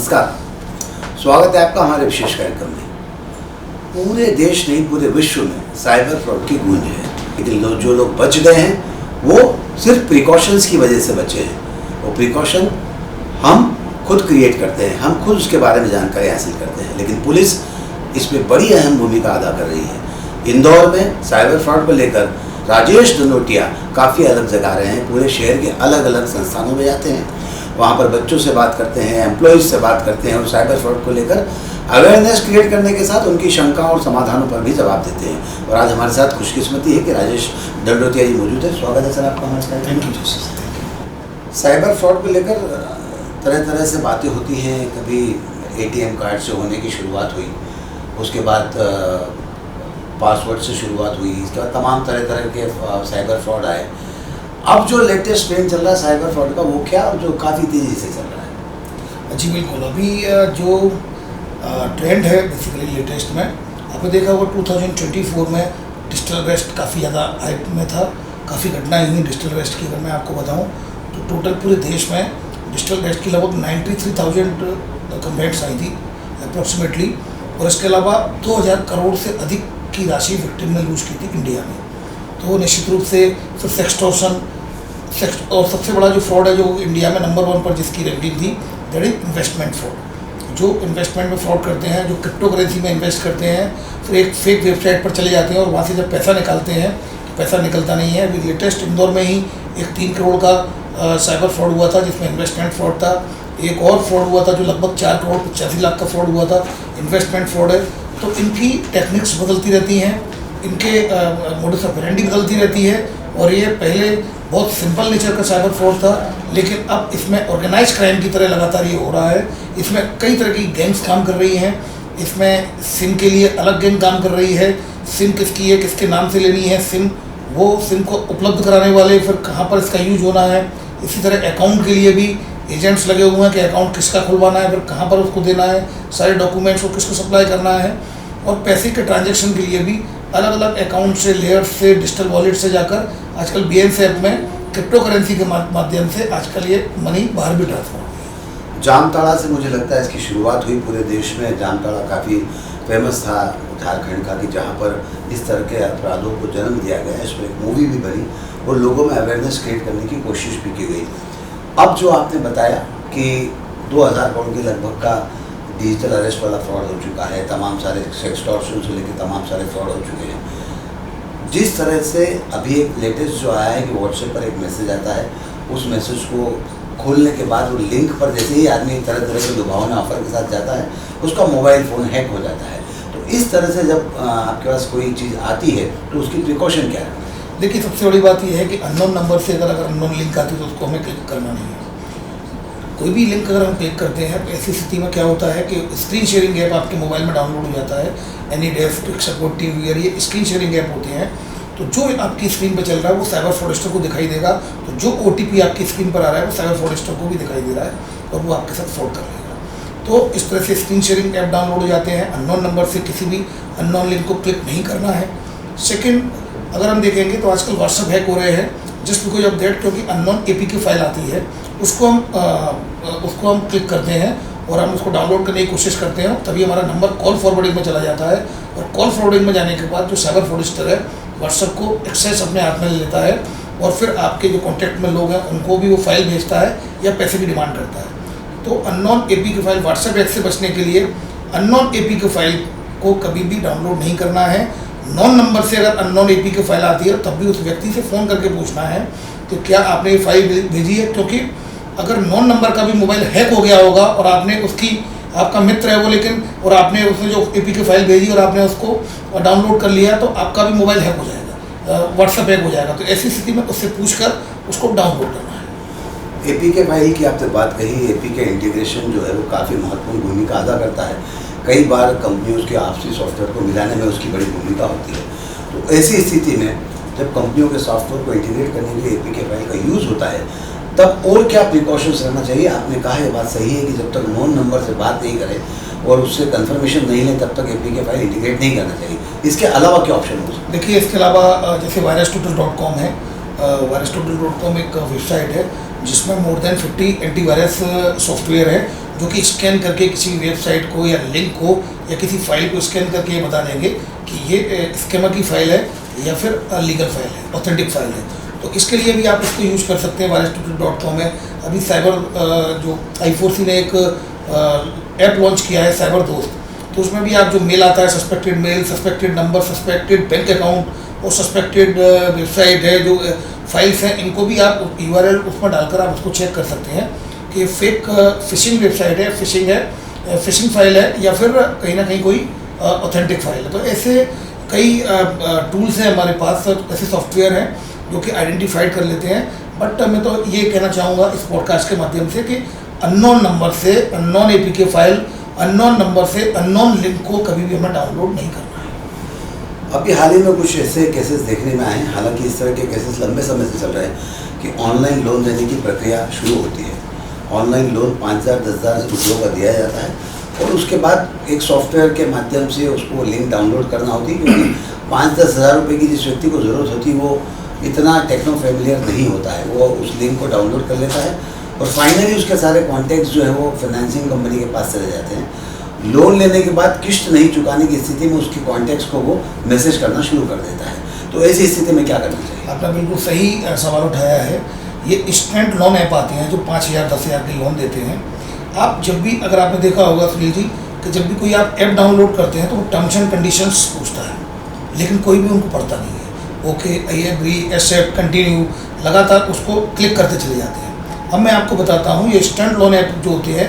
नमस्कार, स्वागत है आपका हमारे विशेष कार्यक्रम में। पूरे देश नहीं पूरे विश्व में साइबर फ्रॉड की गूंज है, लेकिन जो लोग बच गए हैं वो सिर्फ प्रिकॉशंस की वजह से बचे हैं। वो प्रिकॉशन हम खुद क्रिएट करते हैं, हम खुद उसके बारे में जानकारी हासिल करते हैं, लेकिन पुलिस इसमें बड़ी अहम भूमिका अदा कर रही है। इंदौर में साइबर फ्रॉड को लेकर राजेश धनोटिया काफ़ी अलग जगा रहे हैं। पूरे शहर के अलग अलग संस्थानों में जाते हैं, वहाँ पर बच्चों से बात करते हैं, एम्प्लॉयज़ से बात करते हैं और साइबर फ्रॉड को लेकर अवेयरनेस क्रिएट करने के साथ उनकी शंकाओं और समाधानों पर भी जवाब देते हैं। और आज हमारे साथ खुशकिस्मती है कि राजेश धनोटिया जी मौजूद है। स्वागत है सर आपका हमारे साथ। Thank you. साइबर फ्रॉड को लेकर तरह तरह से बातें होती हैं। कभी ATM कार्ड से होने की शुरुआत हुई, उसके बाद पासवर्ड से शुरुआत हुई, इसके बाद तमाम तरह तरह के साइबर फ्रॉड आए। अब जो लेटेस्ट ट्रेंड चल रहा है साइबर फ्रॉड का, वो क्या जो काफ़ी तेज़ी से चल रहा है? जी बिल्कुल, अभी जो ट्रेंड है बेसिकली लेटेस्ट में आपने देखा होगा 2024 में डिजिटल अरेस्ट काफ़ी ज़्यादा हाइप में था। काफ़ी घटनाएं हुई डिजिटल अरेस्ट की। अगर मैं आपको बताऊं तो टोटल पूरे देश में डिजिटल अरेस्ट की लगभग 93,000 कंप्लेंट्स आई थी अप्रॉक्सीमेटली। और इसके अलावा 2,000 करोड़ से अधिक की राशि विक्टिम ने लूज की थी इंडिया में। तो निश्चित रूप से फिर सेक्सटॉर्शन और सबसे बड़ा जो फ्रॉड है जो इंडिया में नंबर 1 पर जिसकी रैंकिंग थी, दैट इज इन्वेस्टमेंट फ्रॉड। जो इन्वेस्टमेंट में फ्रॉड करते हैं, जो क्रिप्टो करेंसी में इन्वेस्ट करते हैं, फिर एक फेक वेबसाइट पर चले जाते हैं और वहाँ से जब पैसा निकालते हैं तो पैसा निकलता नहीं है। अभी लेटेस्ट इंदौर में ही एक 3 करोड़ का साइबर फ्रॉड हुआ था जिसमें इन्वेस्टमेंट फ्रॉड था। एक और फ्रॉड हुआ था जो लगभग 4 करोड़ 85 लाख का फ्रॉड हुआ था, इन्वेस्टमेंट फ्रॉड है। तो इनकी टेक्निक्स बदलती रहती हैं, इनके मोडस ऑपरेंडी बदलती रहती है। और ये पहले बहुत सिंपल नेचर का साइबर फ्रॉड था, लेकिन अब इसमें ऑर्गेनाइज क्राइम की तरह लगातार ये हो रहा है। इसमें कई तरह की गैंग्स काम कर रही हैं। इसमें सिम के लिए अलग गैंग काम कर रही है। सिम किसकी है, किसके नाम से लेनी है सिम, वो सिम को उपलब्ध कराने वाले, फिर कहाँ पर इसका यूज होना है। इसी तरह अकाउंट के लिए भी एजेंट्स लगे हुए हैं कि अकाउंट किसका खुलवाना है, फिर कहाँ पर उसको देना है, सारे डॉक्यूमेंट्स को किसको सप्लाई करना है। और पैसे के ट्रांजैक्शन के लिए भी अलग अलग अकाउंट से, लेयर्स से, डिजिटल वॉलेट से जाकर आजकल BNC ऐप में क्रिप्टो करेंसी के माध्यम से आजकल ये मनी बाहर भी ट्रांसफर हो गई। जामताड़ा से मुझे लगता है इसकी शुरुआत हुई पूरे देश में। जामताड़ा काफ़ी फेमस था झारखंड का कि जहाँ पर इस तरह के अपराधों को जन्म दिया गया। इस पर एक मूवी भी बनी और लोगों में अवेयरनेस क्रिएट करने की कोशिश भी की गई। अब जो आपने बताया कि 2,000 करोड़ के लगभग का डिजिटल अरेस्ट वाला फ्रॉड हो चुका है, तमाम सारे सेक्सटॉर्शन से लेकर तमाम सारे फ्रॉड हो चुके हैं। जिस तरह से अभी एक लेटेस्ट जो आया है कि व्हाट्सएप पर एक मैसेज आता है, उस मैसेज को खोलने के बाद वो लिंक पर जैसे ही आदमी तरह तरह के लुभावने ऑफर के साथ जाता है, उसका मोबाइल फ़ोन हैक हो जाता है। तो इस तरह से जब आपके पास कोई चीज़ आती है तो उसकी प्रिकॉशन क्या है? देखिए, सबसे बड़ी बात यह है कि अननोन नंबर से अगर अननोन लिंक आती है तो उसको हमें क्लिक करना नहीं है। कोई भी लिंक अगर हम क्लिक करते हैं तो ऐसी स्थिति में क्या होता है कि स्क्रीन शेयरिंग ऐप आपके मोबाइल में डाउनलोड हो जाता है। AnyDesk, TrickSupport, TVR, ये स्क्रीन शेयरिंग ऐप होते हैं। तो जो आपकी स्क्रीन पर चल रहा है वो साइबर फ्रॉडस्टर को दिखाई देगा। तो जो OTP आपकी स्क्रीन पर आ रहा है वो साइबर फ्रॉडस्टर को भी दिखाई दे रहा है और वो आपके साथ फ्रॉड कर लेगा। तो इस तरह से स्क्रीन शेयरिंग ऐप डाउनलोड हो जाते हैं। अननोन नंबर से किसी भी अननोन लिंक को क्लिक नहीं करना है। सेकेंड, अगर हम देखेंगे तो आजकल व्हाट्सएप हैक हो रहे हैं जस्ट बिकॉज ऑफ दैट, क्योंकि अननोन APK फाइल आती है, उसको हम क्लिक करते हैं और हम उसको डाउनलोड करने की कोशिश करते हैं। तभी हमारा नंबर कॉल फॉरवर्डिंग में चला जाता है और कॉल फॉरवर्डिंग में जाने के बाद जो साइबर फ्रॉडस्टर है व्हाट्सएप को एक्सेस अपने हाथ में ले लेता है और फिर आपके जो कॉन्टैक्ट में लोग हैं उनको भी वो फाइल भेजता है या पैसे की डिमांड करता है। तो unknown APK file, WhatsApp app से बचने के लिए अननोन APK फाइल को कभी भी डाउनलोड नहीं करना है। नॉन नंबर से अगर अननोन APK फाइल आती है तब भी उस व्यक्ति से फ़ोन करके पूछना है कि क्या आपने ये फाइल भेजी है, क्योंकि अगर नॉन नंबर का भी मोबाइल हैक हो गया होगा और आपने उसकी, आपका मित्र है वो, लेकिन और आपने उसने जो APK फाइल भेजी और आपने उसको डाउनलोड कर लिया तो आपका भी मोबाइल हैक हो जाएगा, व्हाट्सएप हैक हो जाएगा। तो ऐसी स्थिति में उससे पूछकर उसको डाउनलोड करना है। APK फाइल की आपने बात कही। APK इंटीग्रेशन जो है वो काफ़ी महत्वपूर्ण भूमिका अदा करता है। कई बार कंपनियों के आपसी सॉफ्टवेयर को मिलाने में उसकी बड़ी भूमिका होती है। तो ऐसी स्थिति में जब कंपनियों के सॉफ्टवेयर को इंटीग्रेट करने के लिए APK फाइल का यूज़ होता है, तब और क्या प्रिकॉशंस रहना चाहिए? आपने कहा ये बात सही है कि जब तक नॉन नंबर से बात नहीं करें और उससे कंफर्मेशन नहीं लें तब तक APK फाइल इंटीग्रेट नहीं करना चाहिए। इसके अलावा क्या ऑप्शन हो सकते हैं? देखिए, इसके अलावा जैसे virus2trust.com है, Aristotle.com एक वेबसाइट है जिसमें मोर देन 50 एंटीवायरस सॉफ्टवेयर है जो कि स्कैन करके किसी वेबसाइट को या लिंक को या किसी फाइल को स्कैन करके ये बता देंगे कि ये स्कैमर की फाइल है या फिर लीगल फाइल है, ऑथेंटिक फाइल है। तो इसके लिए भी आप इसको यूज़ कर सकते हैं। Aristotle.com में अभी साइबर जो I4C ने एक ऐप लॉन्च किया है साइबर दोस्त, तो उसमें भी आप जो मेल आता है, suspected mail, suspected number, suspected bank account और सस्पेक्टेड वेबसाइट है, जो फाइल्स हैं, इनको भी आप URL उसमें डालकर आप उसको चेक कर सकते हैं कि फेक फिशिंग वेबसाइट है, फिशिंग फाइल है या फिर कहीं ना कहीं कोई ऑथेंटिक फाइल है। तो ऐसे कई टूल्स हैं हमारे पास, ऐसे सॉफ्टवेयर हैं जो कि आइडेंटिफाइड कर लेते हैं। बट मैं तो ये कहना चाहूँगा इस पॉडकास्ट के माध्यम से कि अननोन नंबर से unknown APK file, unknown number से अननोन लिंक को कभी भी हमें डाउनलोड नहीं करना है। अभी हाल ही में कुछ ऐसे केसेस देखने में आए हैं, हालांकि इस तरह के केसेस लंबे समय से चल रहे हैं कि ऑनलाइन लोन देने की प्रक्रिया शुरू होती है। ऑनलाइन लोन 5,000 10,000 रुपयों का दिया जाता है और उसके बाद एक सॉफ्टवेयर के माध्यम से उसको लिंक डाउनलोड करना होती है, क्योंकि 5-10 हज़ार रुपये की जिस व्यक्ति को ज़रूरत होती है वो इतना टेक्नो फेमिलियर नहीं होता है, वो उस लिंक को डाउनलोड कर लेता है और फाइनली उसके सारे कॉन्टैक्ट्स जो है वो फाइनेंसिंग कंपनी के पास चले जाते हैं। लोन लेने के बाद किस्त नहीं चुकाने की स्थिति में उसके कॉन्टैक्ट्स को वो मैसेज करना शुरू कर देता है। तो ऐसी स्थिति में क्या करना चाहिए? आपने बिल्कुल सही सवाल उठाया है। ये इंस्टेंट लोन ऐप आते हैं जो 5,000 10,000 के लोन देते हैं। आप जब भी, अगर आपने देखा होगा सुनील जी, कि जब भी कोई आप ऐप डाउनलोड करते हैं तो वो टर्म्स एंड कंडीशंस पूछता है, लेकिन कोई भी उनको पढ़ता नहीं है। Okay, I agree, accept, continue, लगातार उसको क्लिक करते चले जाते हैं। अब मैं आपको बताता हूँ, ये इंस्टेंट लोन ऐप जो होते हैं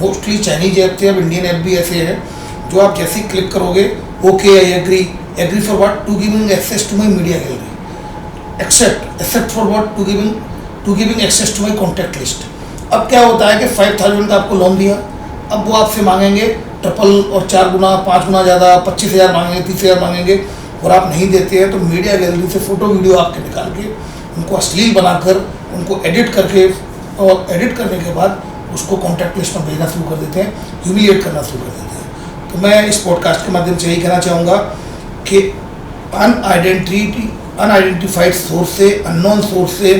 मोस्टली चाइनीज ऐप थे, अब इंडियन ऐप भी ऐसे हैं जो आप जैसे ही क्लिक करोगे, okay, I agree for what, to giving access to my media gallery, accept for what, to giving access to my contact list. अब क्या होता है कि 5,000 का आपको लोन दिया, अब वो आपसे मांगेंगे ट्रिपल और 4 गुना 5 गुना ज़्यादा, 25,000 मांगेंगे, 30,000 मांगेंगे और आप नहीं देते हैं तो मीडिया गैलरी से फ़ोटो वीडियो आपके निकाल के उनको अश्लील बनाकर उनको एडिट करके और एडिट करने के बाद उसको कॉन्टैक्ट लिस्ट में भेजना शुरू कर देते हैं, ह्यूमिलिएट करना शुरू कर देते हैं। तो मैं इस पॉडकास्ट के माध्यम से यही कहना चाहूँगा कि अनआइडेंटिफाइड सोर्स से, अननोन सोर्स से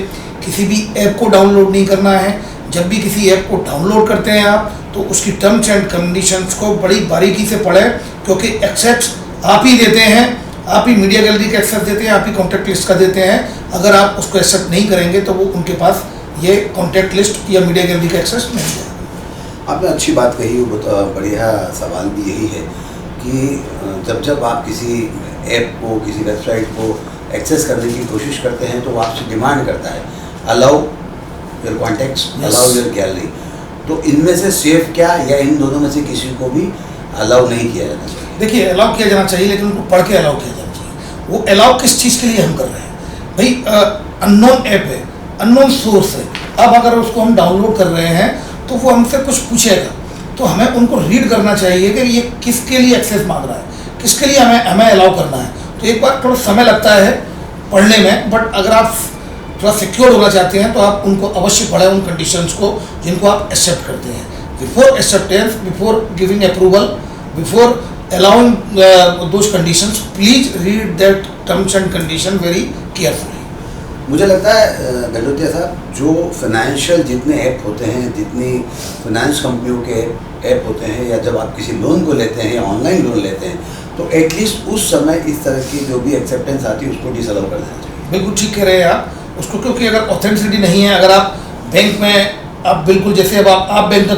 किसी भी ऐप को डाउनलोड नहीं करना है। जब भी किसी ऐप को डाउनलोड करते हैं आप, तो उसकी टर्म्स एंड कंडीशंस को बड़ी बारीकी से पढ़ें, क्योंकि एक्सेस आप ही देते हैं, आप ही मीडिया गैलरी का एक्सेस देते हैं, आप ही कॉन्टैक्ट लिस्ट का देते हैं। अगर आप उसको एक्सेप्ट नहीं करेंगे तो वो उनके पास ये कॉन्टैक्ट लिस्ट या मीडिया गैलरी का एक्सेस नहीं है। आपने अच्छी बात कही, वो बढ़िया सवाल भी यही है कि जब आप किसी ऐप को, किसी वेबसाइट को एक्सेस करने की कोशिश करते हैं तो वो आपसे डिमांड करता है allow your contacts, allow your gallery. तो इनमें से सेफ क्या, या इन दोनों में से किसी को भी अलाउ नहीं किया जाना चाहिए? देखिए, अलाउ किया जाना चाहिए, लेकिन उनको पढ़ के अलाउ किया जाना चाहिए। वो अलाउ किस चीज़ के लिए हम कर रहे हैं भाई? अननोन ऐप है, अननोन सोर्स है। अब अगर उसको हम डाउनलोड कर रहे हैं तो वो हमसे कुछ पूछेगा, तो हमें उनको रीड करना चाहिए कि ये किसके लिए एक्सेस मांग रहा है, किसके लिए हमें अलाउ करना है। तो एक बार थोड़ा समय लगता है पढ़ने में, बट अगर आप थोड़ा सिक्योर होना चाहते हैं तो आप उनको अवश्य पढ़ें, उन कंडीशंस को जिनको आप एक्सेप्ट करते हैं। Before acceptance, before giving approval, before allowing those conditions, please read that terms and condition very carefully। मुझे लगता है गजोतिया साहब, जो फाइनेंशियल जितने ऐप होते हैं, जितनी फाइनेंस कंपनियों के ऐप होते हैं, या जब आप किसी लोन को लेते हैं या ऑनलाइन लोन लेते हैं, तो एटलीस्ट उस समय इस तरह की जो भी एक्सेप्टेंस आती है उसको डिसअलाउ कर देना चाहिए। बिल्कुल ठीक कह रहे हैं आप उसको, क्योंकि अगर ऑथेंटिसिटी नहीं है, अगर आप बैंक में आप बिल्कुल जैसे अब आप बैंकिंग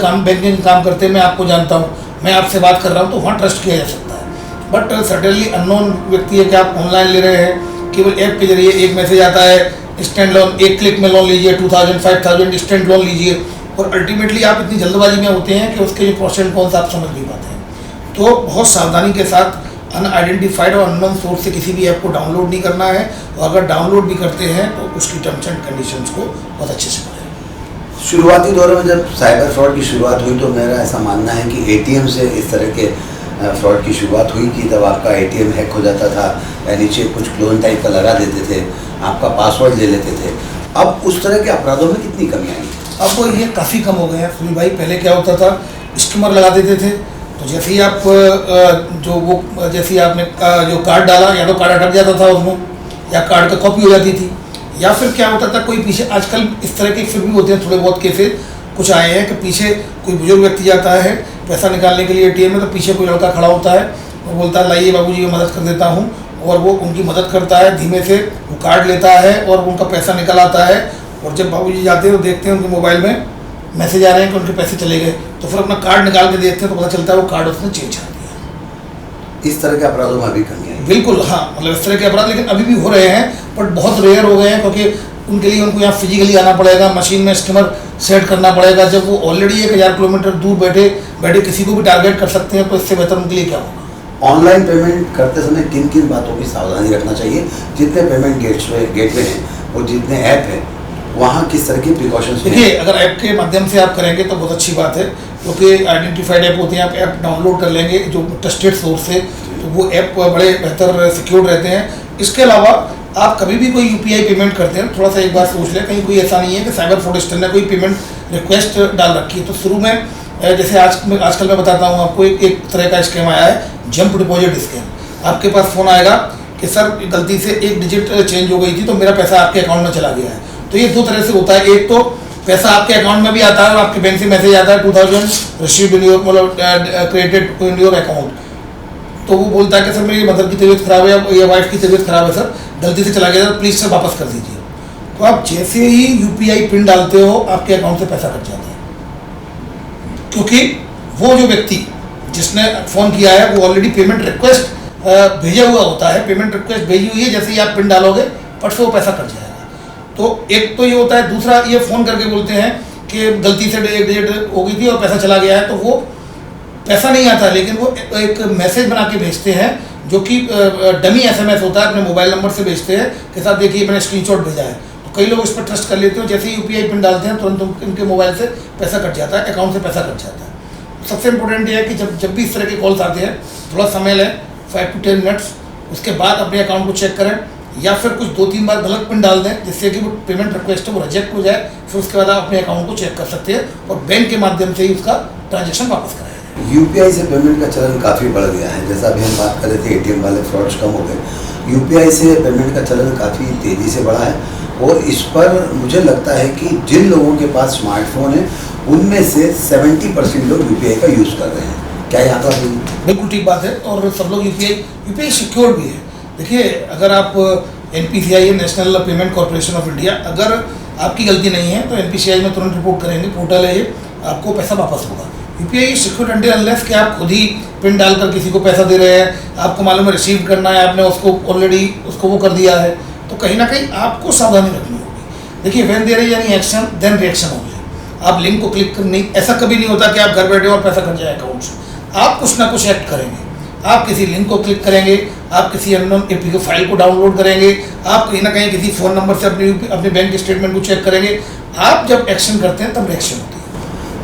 काम करते हैं, मैं आपको जानता हूँ, मैं आपसे बात कर रहा हूँ, तो वहाँ ट्रस्ट किया जा सकता है। बट सडनली अननोन व्यक्ति है कि आप ऑनलाइन ले रहे हैं, केवल ऐप के जरिए एक मैसेज आता है, इंस्टेंट लोन, एक क्लिक में लोन लीजिए, 2,000 5,000 इंस्टेंट लोन लीजिए, और अल्टीमेटली आप इतनी जल्दबाजी में होते हैं कि उसके जो प्रोसेस कौन सा आप समझ नहीं पाते हैं। तो बहुत सावधानी के साथ अनआइडेंटिफाइड और अननोन सोर्स से किसी भी ऐप को डाउनलोड नहीं करना है, और अगर डाउनलोड भी करते हैं तो उसकी टर्म्स एंड कंडीशंस को बहुत अच्छे से पढ़ें। शुरुआती दौर में जब साइबर फ्रॉड की शुरुआत हुई तो मेरा ऐसा मानना है कि ATM से इस तरह के फ्रॉड की शुरुआत हुई कि तब आपका ATM हैक हो जाता था, या नीचे कुछ क्लोन टाइप का लगा देते थे, आपका पासवर्ड ले लेते थे। अब उस तरह के अपराधों में कितनी कमी आई? अब ये काफ़ी कम हो गए हैं सुनील भाई। पहले क्या होता था, स्कीमर लगा देते थे, तो जैसे ही आप जैसे ही आपने जो कार्ड डाला, या तो कार्ड अटक जाता था उसमें, या कार्ड का कॉपी हो जाती थी, या फिर क्या होता था कोई पीछे, आजकल इस तरह के फिर भी होते हैं थोड़े बहुत केसेस कुछ आए हैं कि पीछे कोई बुजुर्ग व्यक्ति जाता है पैसा निकालने के लिए एटीएम में, तो पीछे कोई लड़का खड़ा होता है, वो बोलता है लाइए बाबूजी मैं मदद कर देता हूँ, और वो उनकी मदद करता है, धीमे से वो कार्ड लेता है और उनका पैसा निकल आता है। और जब बाबूजी जाते हैं तो देखते हैं उनके मोबाइल में मैसेज आ रहे हैं कि उनके पैसे चले गए, तो फिर अपना कार्ड निकाल के देखते हैं तो पता चलता है वो कार्ड उसने चेंज कर दिया। इस तरह के अपराधों में अभी कमी है? बिल्कुल हाँ, मतलब इस तरह के अपराध लेकिन अभी भी हो रहे हैं, बट बहुत रेयर हो गए हैं, क्योंकि उनके लिए उनको यहाँ फिजिकली आना पड़ेगा, मशीन में स्किमर सेट करना पड़ेगा। जब वो ऑलरेडी 1000 किलोमीटर दूर बैठे किसी को भी टारगेट कर सकते हैं, तो इससे बेहतर उनके लिए क्या होगा। ऑनलाइन पेमेंट करते समय किन किन बातों की सावधानी रखना चाहिए? जितने पेमेंट गेटवे हैं और जितने ऐप हैं वहाँ किस तरह की प्रिकॉशंस? देखिए, अगर ऐप के माध्यम से आप करेंगे तो बहुत अच्छी बात है, क्योंकि आइडेंटिफाइड ऐप होते हैं, आप ऐप डाउनलोड कर लेंगे जो ट्रस्टेड सोर्स से, तो वो ऐप बड़े बेहतर सिक्योर रहते हैं। इसके अलावा आप कभी भी कोई यूपीआई पेमेंट करते हैं थोड़ा सा एक बार सोच लें, कहीं कोई ऐसा नहीं है कि साइबर फ्रॉडस्टर ने कोई पेमेंट रिक्वेस्ट डाल रखी है। तो शुरू में जैसे आजकल मैं बताता हूँ आपको, एक तरह का स्कैम आया है, जंप डिपॉजिट स्कैम। आपके पास फ़ोन आएगा कि सर गलती से एक डिजिट चेंज हो गई थी तो मेरा पैसा आपके अकाउंट में चला गया है। तो ये दो तरह से होता है, एक तो पैसा आपके अकाउंट में भी आता है और आपके बैंक से मैसेज आता है 2000 रिसीव्ड इन योर, मतलब क्रेडिटेड इन योर अकाउंट। तो वो बोलता है कि सर मेरी मदर की तबीयत खराब है या वाइफ की तबीयत खराब है सर, गलती से चला गया सर, प्लीज़ सर वापस कर दीजिए। तो आप जैसे ही यूपीआई पिन डालते हो आपके अकाउंट से पैसा कट जाता है, क्योंकि वो जो व्यक्ति जिसने फ़ोन किया है वो ऑलरेडी पेमेंट रिक्वेस्ट भेजा हुआ होता है, पेमेंट रिक्वेस्ट भेजी हुई है, जैसे ही आप पिन डालोगे पट से वो पैसा कट जाएगा। तो एक तो ये होता है, दूसरा ये फ़ोन करके बोलते हैं कि गलती से एक डिजिट हो गई थी और पैसा चला गया है, तो वो पैसा नहीं आता, लेकिन वो एक मैसेज बना के भेजते हैं जो कि डमी एसएमएस होता है, अपने मोबाइल नंबर से भेजते हैं के साथ देखिए मैंने स्क्रीनशॉट भेजा है। तो कई लोग इस पर ट्रस्ट कर लेते हो, जैसे ही यूपीआई पिन डालते हैं तुरंत इनके मोबाइल से पैसा कट जाता है, अकाउंट से पैसा कट जाता है। सबसे इंपॉर्टेंट ये है कि जब भी इस तरह के कॉल्स आते हैं थोड़ा समय लें, 5 to 10 मिनट्स, उसके बाद अपने अकाउंट को चेक करें, या फिर कुछ 2-3 बार गलत पिन डाल दें जिससे कि वो पेमेंट रिक्वेस्ट है वो रिजेक्ट हो जाए। फिर उसके बाद आप अपने अकाउंट को चेक कर सकते हैं और बैंक के माध्यम से ही उसका ट्रांजेक्शन वापस कराएं। यूपीआई से पेमेंट का चलन काफ़ी बढ़ गया है, जैसा अभी हम बात कर रहे थे एटीएम वाले फ्रॉड्स कम हो गए, यूपीआई से पेमेंट का चलन काफ़ी तेज़ी से बढ़ा है। और इस पर मुझे लगता है कि जिन लोगों के पास स्मार्टफोन है उनमें से 70% लोग यूपीआई का यूज़ कर रहे हैं। क्या ये आंकड़ा सही? बिल्कुल ठीक बात है, और सब लोग यूपीआई सिक्योर भी है। देखिए, अगर आप NPCI national payment corporation of India, अगर आपकी गलती नहीं है तो एनपीसीआई में तुरंत रिपोर्ट करेंगे, पोर्टल है ये, आपको पैसा वापस होगा। यूपीआई सिक्योर अंटिल अनलेस कि आप खुद ही पिन डालकर किसी को पैसा दे रहे हैं, आपको मालूम है रिसीव करना है, आपने उसको ऑलरेडी उसको वो कर दिया है, तो कहीं ना कहीं आपको सावधानी रखनी होगी। देखिए, when there is any action then reaction होगी। आप लिंक को क्लिक कर नहीं, ऐसा कभी नहीं होता कि आप घर बैठे और पैसा कट जाए अकाउंट से। आप कुछ ना कुछ एक्ट करेंगे, आप किसी लिंक को क्लिक करेंगे, आप किसी अननोन एपीके फाइल को डाउनलोड करेंगे, आप कहीं ना कहीं किसी फ़ोन नंबर से अपने बैंक स्टेटमेंट को चेक करेंगे। आप जब एक्शन करते हैं तब रिएक्शन होती है।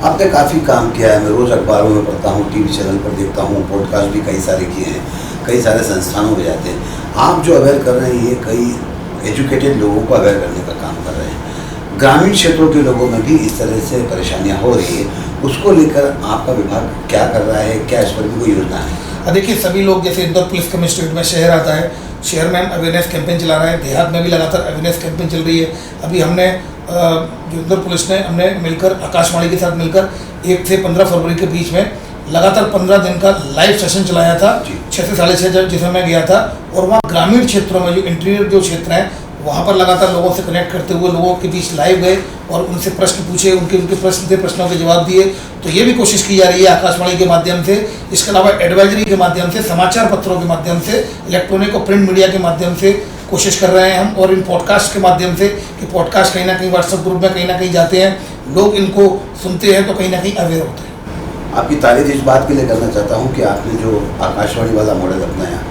आपने काफ़ी काम किया है, मैं रोज़ अखबारों में पढ़ता हूँ, टीवी चैनल पर देखता हूँ, पॉडकास्ट भी कई सारे किए हैं, कई सारे संस्थानों में जाते हैं। आप जो अवेयर कर रहे हैं ये कई एजुकेटेड लोगों को अवेयर करने का काम कर रहे हैं। ग्रामीण क्षेत्रों के लोगों में भी इस तरह से परेशानियाँ हो रही है, उसको लेकर आपका विभाग क्या कर रहा है? क्या इस पर भी कोई योजना है? देखिए, सभी लोग, जैसे इंदौर पुलिस कमिश्नरेट में शहर आता है, शहर में हम अवेयरनेस कैंपेन चला रहे हैं, देहात में भी लगातार अवेयरनेस कैंपेन चल रही है। अभी हमने जो इंदौर पुलिस ने हमने मिलकर आकाशवाणी के साथ मिलकर 1 से 15 फरवरी के बीच में लगातार 15 दिन का लाइव सेशन चलाया था 6 से 6:30 जिसमें मैं गया था। और वहाँ ग्रामीण क्षेत्रों में जो इंटीरियर जो क्षेत्र हैं वहाँ पर लगातार लोगों से कनेक्ट करते हुए लोगों के बीच लाइव गए और उनसे प्रश्न पूछे, उनके प्रश्न थे, प्रश्नों के जवाब दिए। तो ये भी कोशिश की जा रही है आकाशवाणी के माध्यम से, इसके अलावा एडवाइजरी के माध्यम से, समाचार पत्रों के माध्यम से, इलेक्ट्रॉनिक और प्रिंट मीडिया के माध्यम से कोशिश कर रहे हैं हम, और इन पॉडकास्ट के माध्यम से कि पॉडकास्ट कहीं ना कहीं व्हाट्सएप ग्रुप में कहीं ना कहीं जाते हैं, लोग इनको सुनते हैं तो कहीं ना कहीं अवेयर होते हैं। आपकी तारीफ इस बात के लिए करना चाहता हूँ कि आपने जो आकाशवाणी वाला मॉडल अपनाया,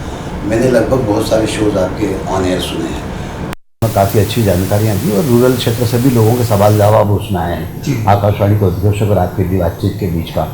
मैंने लगभग बहुत सारे शोज़ आपके ऑन एयर सुने हैं, काफ़ी अच्छी जानकारियाँ दी और रूरल क्षेत्र से भी लोगों के सवाल जवाब उसमें आए हैं आकाशवाणी के उद्घोषक और आपकी बातचीत के बीच का।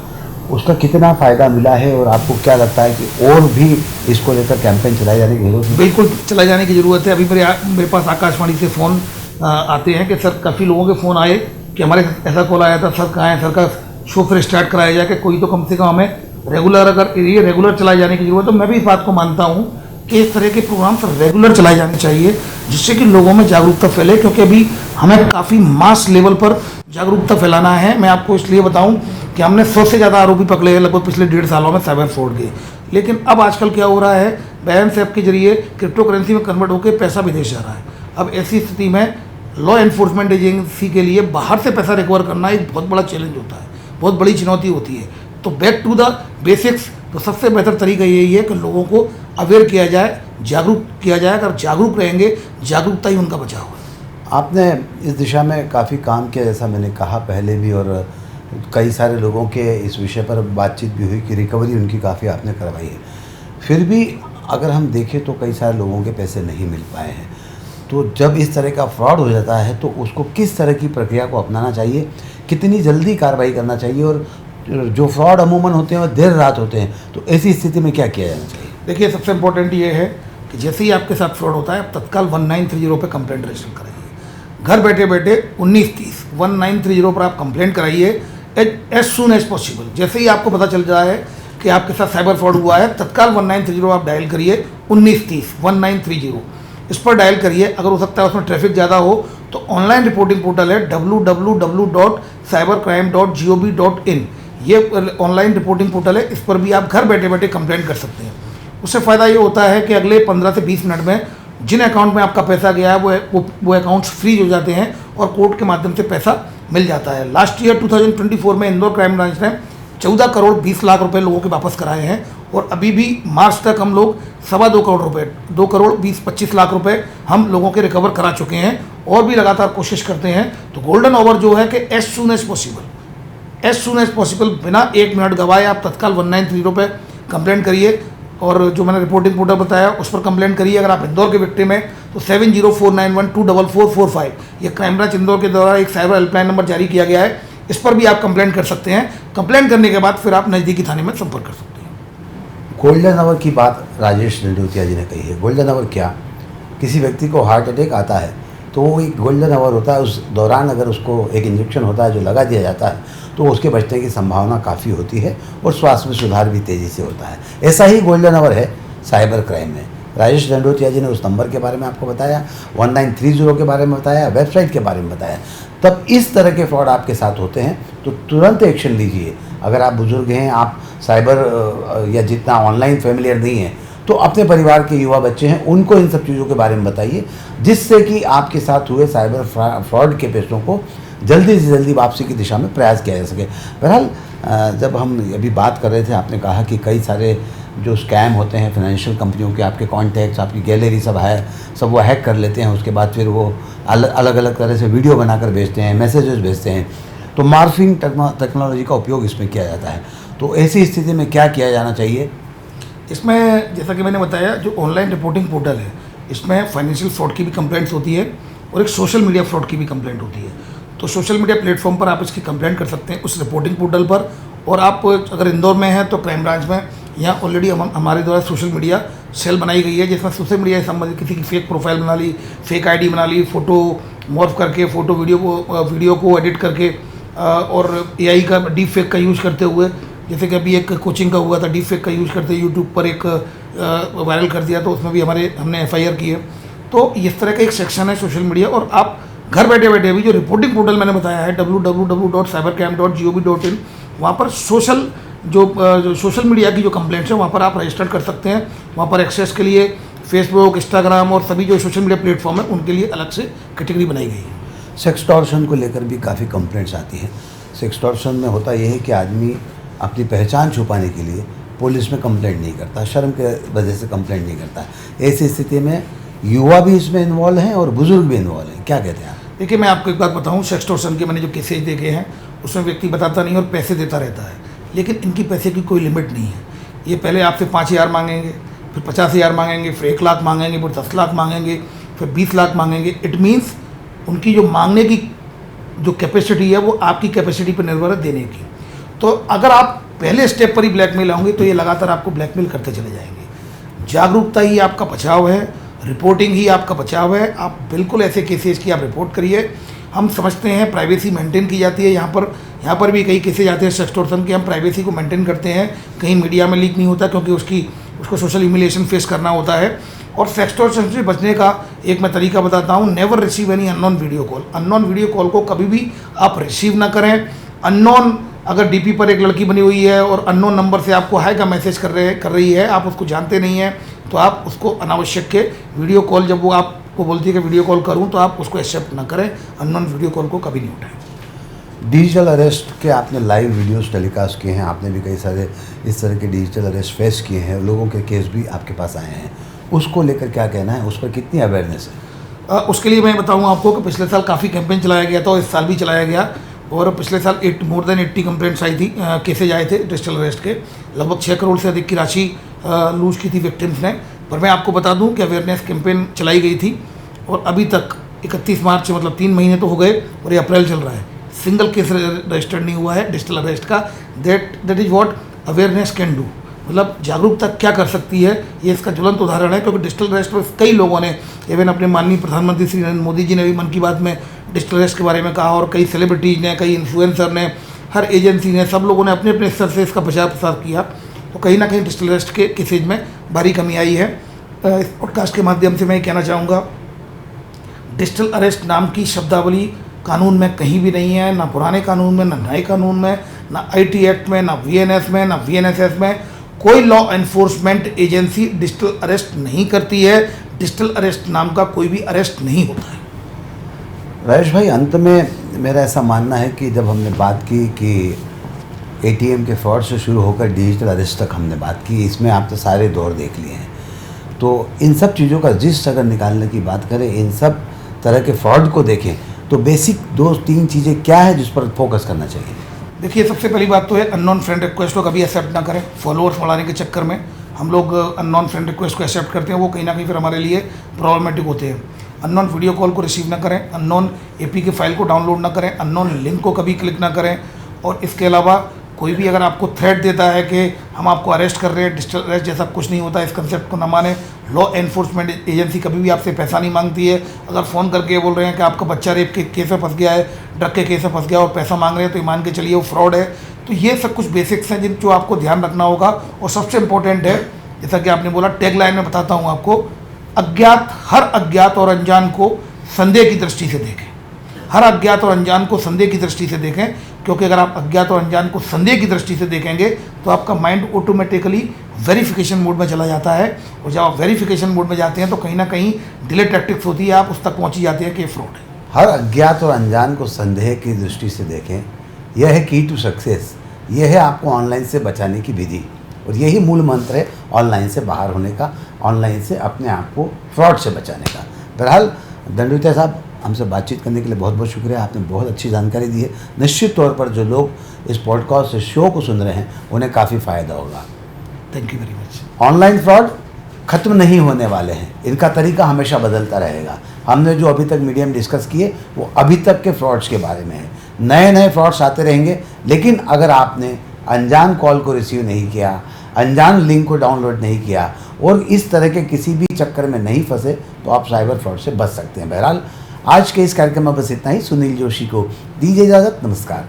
उसका कितना फ़ायदा मिला है और आपको क्या लगता है कि और भी इसको लेकर कैंपेन चलाए जाने की जरूरत है? बिल्कुल चलाए जाने की ज़रूरत है। अभी मेरे पास आकाशवाणी से फ़ोन आते हैं कि सर, काफ़ी लोगों के फ़ोन आए कि हमारे ऐसा कॉल आया था, सर कहाँ है, सर का शो फिर स्टार्ट कराया जाए कि कोई तो कम से कम हमें रेगुलर, अगर ये रेगुलर चलाए जाने की ज़रूरत है। तो मैं भी इस बात को मानता हूँ कि इस तरह के प्रोग्राम्स रेगुलर चलाए जाने चाहिए, जिससे कि लोगों में जागरूकता फैले, क्योंकि अभी हमें काफ़ी मास लेवल पर जागरूकता फैलाना है। मैं आपको इसलिए बताऊं कि हमने 100 से ज़्यादा आरोपी पकड़े हैं लगभग पिछले 1.5 सालों में साइबर फ्रॉड के। लेकिन अब आजकल क्या हो रहा है, बैलेंस ऐप के जरिए क्रिप्टो करेंसी में कन्वर्ट होकर पैसा विदेश जा रहा है। अब ऐसी स्थिति में लॉ एनफोर्समेंट एजेंसी के लिए बाहर से पैसा रिकवर करना एक बहुत बड़ा चैलेंज होता है, बहुत बड़ी चुनौती होती है। तो बैक टू द बेसिक्स, तो सबसे बेहतर तरीका यही है कि लोगों को अवेयर किया जाए, जागरूक किया जाए। अगर जागरूक रहेंगे, जागरूकता ही उनका बचाव है। आपने इस दिशा में काफ़ी काम किया, जैसा मैंने कहा पहले भी, और कई सारे लोगों के इस विषय पर बातचीत भी हुई कि रिकवरी उनकी काफ़ी आपने करवाई है। फिर भी अगर हम देखें तो कई सारे लोगों के पैसे नहीं मिल पाए हैं। तो जब इस तरह का फ्रॉड हो जाता है तो उसको किस तरह की प्रक्रिया को अपनाना चाहिए, कितनी जल्दी कार्रवाई करना चाहिए, और जो फ्रॉड अमूमन होते हैं वो देर रात होते हैं, तो ऐसी स्थिति में क्या किया जाना चाहिए? देखिए, सबसे इम्पोर्टेंट ये है कि जैसे ही आपके साथ फ्रॉड होता है, आप तत्काल 1930 पर कंप्लेंट रजिस्टर कराइए। घर बैठे बैठे 1930 1930 पर आप कंप्लेंट कराइए एज सून एज पॉसिबल। जैसे ही आपको पता चल रहा है कि आपके साथ साइबर फ्रॉड हुआ है, तत्काल 1930 आप डायल करिए। 1930 इस पर डायल करिए। अगर हो सकता है उसमें ट्रैफिक ज़्यादा हो तो ऑनलाइन रिपोर्टिंग पोर्टल है www.cybercrime.gov.in। ये ऑनलाइन रिपोर्टिंग पोर्टल है, इस पर भी आप घर बैठे बैठे कंप्लेंट कर सकते हैं। उससे फ़ायदा ये होता है कि अगले 15 से 20 मिनट में जिन अकाउंट में आपका पैसा गया है वो अकाउंट्स फ्रीज हो जाते हैं और कोर्ट के माध्यम से पैसा मिल जाता है। लास्ट ईयर 2024 में इंदौर क्राइम ब्रांच ने 14 करोड़ 20 लाख रुपए लोगों के वापस कराए हैं, और अभी भी मार्च तक हम लोग 2.25 करोड़ रुपए 2 करोड़ 20-25 लाख रुपए हम लोगों के रिकवर करा चुके हैं, और भी लगातार कोशिश करते हैं। तो गोल्डन आवर जो है कि एज सून एज पॉसिबल बिना 1 मिनट गवाए आप तत्काल 1930 पे कंप्लेंट करिए, और जो मैंने रिपोर्टिंग पोर्टल बताया उस पर कंप्लेंट करिए। अगर आप इंदौर के विक्टिम हैं तो 7049124445 ये क्राइम ब्रांच इंदौर के द्वारा एक साइबर हेल्पलाइन नंबर जारी किया गया है, इस पर भी आप कंप्लेंट कर सकते हैं। कंप्लेंट करने के बाद फिर आप नज़दीकी थाने में संपर्क कर सकते हैं। गोल्डन आवर की बात राजेश दंडोतिया जी ने कही है। गोल्डन आवर क्या? किसी व्यक्ति को हार्ट अटैक आता है तो वो एक गोल्डन आवर होता है। उस दौरान अगर उसको एक इंजेक्शन होता है जो लगा दिया जाता है तो उसके बचने की संभावना काफ़ी होती है और स्वास्थ्य में सुधार भी तेज़ी से होता है। ऐसा ही गोल्डन आवर है साइबर क्राइम में। राजेश दंडोतिया जी ने उस नंबर के बारे में आपको बताया, 1930 के बारे में बताया, वेबसाइट के बारे में बताया। तब इस तरह के फ्रॉड आपके साथ होते हैं तो तुरंत एक्शन लीजिए। अगर आप बुजुर्ग हैं, आप साइबर या जितना ऑनलाइन फेमिलियर नहीं हैं, तो अपने परिवार के युवा बच्चे हैं, उनको इन सब चीज़ों के बारे में बताइए, जिससे कि आपके साथ हुए साइबर फ्रॉड के पैसों को जल्दी से जल्दी वापसी की दिशा में प्रयास किया जा सके। बहरहाल जब हम अभी बात कर रहे थे, आपने कहा कि कई सारे जो स्कैम होते हैं फाइनेंशियल कंपनियों के, आपके कॉन्टैक्ट्स, आपकी गैलरी सब वो हैक कर लेते हैं। उसके बाद फिर वो अलग अलग तरह से वीडियो बनाकर भेजते हैं, मैसेजेस भेजते हैं। तो मार्फिंग टेक्नोलॉजी का उपयोग इसमें किया जाता है। तो ऐसी स्थिति में क्या किया जाना चाहिए? इसमें जैसा कि मैंने बताया, जो ऑनलाइन रिपोर्टिंग पोर्टल है, इसमें फाइनेंशियल फ्रॉड की भी कंप्लेंट्स होती है और एक सोशल मीडिया फ्रॉड की भी कंप्लेंट होती है। तो सोशल मीडिया प्लेटफॉर्म पर आप इसकी कंप्लेंट कर सकते हैं उस रिपोर्टिंग पोर्टल पर। और आप अगर इंदौर में हैं तो क्राइम ब्रांच में यहाँ ऑलरेडी हमारे द्वारा सोशल मीडिया सेल बनाई गई है, जिसमें सोशल मीडिया से संबंधित किसी की फेक प्रोफाइल बना ली, फेक आईडी बना ली, फ़ोटो मॉर्फ करके, फ़ोटो वीडियो को एडिट करके और एआई का डीप फेक का यूज़ करते हुए, जैसे कि अभी एक कोचिंग का हुआ था, डीप फेक का यूज़ करते यूट्यूब पर एक वायरल कर दिया, तो उसमें भी हमने FIR की है। तो इस तरह का एक सेक्शन है सोशल मीडिया, और आप घर बैठे बैठे भी जो रिपोर्टिंग पोर्टल मैंने बताया है www.cybercrime.gov.in, वहाँ पर जो सोशल मीडिया की जो कंप्लेंट्स है वहाँ पर आप रजिस्टर कर सकते हैं। वहाँ पर एक्सेस के लिए फेसबुक, इंस्टाग्राम और सभी जो सोशल मीडिया प्लेटफॉर्म है उनके लिए अलग से कैटेगरी बनाई गई है। सेक्सटॉर्शन को लेकर भी काफ़ी कंप्लेंट्स आती हैं। सेक्सटॉर्शन में होता यह है कि आदमी अपनी पहचान छुपाने के लिए पुलिस में कंप्लेंट नहीं करता, शर्म के वजह से कंप्लेंट नहीं करता। ऐसी स्थिति में युवा भी इसमें इन्वॉल्व हैं और बुजुर्ग भी इन्वॉल्व हैं। क्या कहते हैं आप? देखिए, मैं आपको एक बात बताऊं, सेक्सटॉर्शन के मैंने जो केसेज देखे हैं उसमें व्यक्ति बताता नहीं और पैसे देता रहता है, लेकिन इनकी पैसे की कोई लिमिट नहीं है। ये पहले आपसे 5,000 मांगेंगे, फिर 50,000 मांगेंगे, फिर 1 लाख मांगेंगे, फिर 10 लाख मांगेंगे, फिर 20 लाख मांगेंगे। इट मीन्स उनकी जो मांगने की जो कैपेसिटी है वो आपकी कैपेसिटी पर निर्भर है देने की। तो अगर आप पहले स्टेप पर ही ब्लैकमेल आएंगे तो ये लगातार आपको ब्लैकमेल करते चले जाएंगे। जागरूकता ही आपका बचाव है, रिपोर्टिंग ही आपका बचाव है। आप बिल्कुल ऐसे केसेस की आप रिपोर्ट करिए। हम समझते हैं प्राइवेसी मेंटेन की जाती है, यहाँ पर भी कई केसेज आते हैं सेक्सटॉर्शन के, हम प्राइवेसी को मेंटेन करते हैं, कहीं मीडिया में लीक नहीं होता, क्योंकि उसको सोशल ह्यूमिलिएशन फेस करना होता है। और सेक्सटॉर्शन से बचने का एक मैं तरीका बताता हूँ, never receive any unknown video call. Unknown video call को कभी भी आप रिसीव ना करें। अननोन अगर डीपी पर एक लड़की बनी हुई है और अननोन नंबर से आपको हाय का मैसेज कर रही है, आप उसको जानते नहीं हैं, तो आप उसको अनावश्यक के वीडियो कॉल, जब वो आपको बोलती है कि वीडियो कॉल करूं, तो आप उसको एक्सेप्ट ना करें। अननोन वीडियो कॉल को कभी नहीं उठाएं। डिजिटल अरेस्ट के आपने लाइव वीडियोस टेलीकास्ट किए हैं, आपने भी कई सारे इस तरह के डिजिटल अरेस्ट फेस किए हैं, लोगों के केस भी आपके पास आए हैं, उसको लेकर क्या कहना है, उस पर कितनी अवेयरनेस है? उसके लिए मैं बताऊँ आपको कि पिछले साल काफ़ी कैंपेन चलाया गया था और इस साल भी चलाया गया। और पिछले साल मोर देन 80 कंप्लेंट्स आई थी, केसेज आए थे डिजिटल अरेस्ट के। लगभग 6 करोड़ से अधिक की राशि लूज की थी विक्टिम्स ने। पर मैं आपको बता दूं कि अवेयरनेस कैंपेन चलाई गई थी और अभी तक 31 मार्च से, मतलब 3 महीने तो हो गए और ये अप्रैल चल रहा है, सिंगल केस रजिस्टर्ड नहीं हुआ है डिजिटल अरेस्ट का। That is what awareness can do. मतलब जागरूकता क्या कर सकती है, ये इसका ज्वलंत उदाहरण है। क्योंकि डिजिटल अरेस्ट में कई लोगों ने, इवन अपने माननीय प्रधानमंत्री श्री नरेंद्र मोदी जी ने भी मन की बात में डिजिटल अरेस्ट के बारे में कहा, और कई सेलिब्रिटीज़ ने, कई इन्फ्लुएंसर ने, हर एजेंसी ने, सब लोगों ने अपने अपने स्तर से इसका प्रचार प्रसार किया। तो कहीं ना कहीं डिजिटल अरेस्ट के केसेज में भारी कमी आई है। इस पॉडकास्ट के माध्यम से मैं ये कहना चाहूँगा, डिजिटल अरेस्ट नाम की शब्दावली कानून में कहीं भी नहीं है, ना पुराने कानून में, ना नए कानून में, ना IT एक्ट में, ना VNS में, ना VNSS में। कोई law enforcement agency digital arrest नहीं करती है। डिजिटल अरेस्ट नाम का कोई भी अरेस्ट नहीं होता है। राजेश भाई, अंत में मेरा ऐसा मानना है कि जब हमने बात की कि ATM के फ्रॉड से शुरू होकर डिजिटल अरेस्ट तक हमने बात की, इसमें आप तो सारे दौर देख लिए हैं, तो इन सब चीज़ों का जिस्ट अगर निकालने की बात करें, इन सब तरह के फ्रॉड को देखें, तो बेसिक 2-3 चीज़ें क्या है जिस पर फोकस करना चाहिए? देखिए, सबसे पहली बात तो है अननोन फ्रेंड रिक्वेस्ट को कभी एक्सेप्ट ना करें। फॉलोअर्स बढ़ाने के चक्कर में हम लोग अननोन फ्रेंड रिक्वेस्ट को एक्सेप्ट करते हैं, वो कहीं ना कहीं फिर हमारे लिए प्रॉब्लमेटिक होते हैं। अननोन वीडियो कॉल को रिसीव ना करें, अननोन APK फाइल को डाउनलोड ना करें, अननोन लिंक को कभी क्लिक ना करें। और इसके अलावा कोई भी अगर आपको थ्रेट देता है कि हम आपको अरेस्ट कर रहे हैं, डिजिटल अरेस्ट जैसा कुछ नहीं होता, इस कंसेप्ट को ना माने। लॉ एनफोर्समेंट एजेंसी कभी भी आपसे पैसा नहीं मांगती है। अगर फ़ोन करके बोल रहे हैं कि आपका बच्चा रेप के केस में फंस गया है, ड्रग के केस में फंस गया और पैसा मांग रहे हैं, तो ये मान के चलिए वो फ्रॉड है। तो ये सब कुछ बेसिक्स हैं जो आपको ध्यान रखना होगा। और सबसे इम्पोर्टेंट है, जैसा कि आपने बोला, टैग लाइन में बताता हूँ आपको, हर अज्ञात और अनजान को संदेह की दृष्टि से देखें। हर अज्ञात और अनजान को संदेह की दृष्टि से देखें, क्योंकि अगर आप अज्ञात और अनजान को संदेह की दृष्टि से देखेंगे तो आपका माइंड ऑटोमेटिकली वेरिफिकेशन मोड में चला जाता है। और जब आप वेरिफिकेशन मोड में जाते हैं तो कहीं ना कहीं डिले टैक्टिक्स होती है, आप उस तक पहुँच ही जाते हैं कि फ्रॉड है। हर अज्ञात और अनजान को संदेह की दृष्टि से देखें, यह है की टू सक्सेस। यह है आपको ऑनलाइन से बचाने की विधि, और यही मूल मंत्र है ऑनलाइन से बाहर होने का, ऑनलाइन से अपने आप को फ्रॉड से बचाने का। बहरहाल दंडोतिया साहब, हमसे बातचीत करने के लिए बहुत बहुत शुक्रिया। आपने बहुत अच्छी जानकारी दी है। निश्चित तौर पर जो लोग इस पॉडकास्ट शो को सुन रहे हैं उन्हें काफ़ी फ़ायदा होगा। Thank you very much. Online fraud ख़त्म नहीं होने वाले हैं, इनका तरीका हमेशा बदलता रहेगा। हमने जो अभी तक मीडियम डिस्कस किए वो अभी तक के फ्रॉड्स के बारे में है। नए नए फ्रॉड्स आते रहेंगे, लेकिन अगर आपने अनजान कॉल को रिसीव नहीं किया, अनजान लिंक को डाउनलोड नहीं किया और इस तरह के किसी भी चक्कर में नहीं फंसे, तो आप साइबर फ्रॉड से बच सकते हैं। बहरहाल आज के इस कार्यक्रम में बस इतना ही। सुनील जोशी को दीजिए इजाज़त। नमस्कार।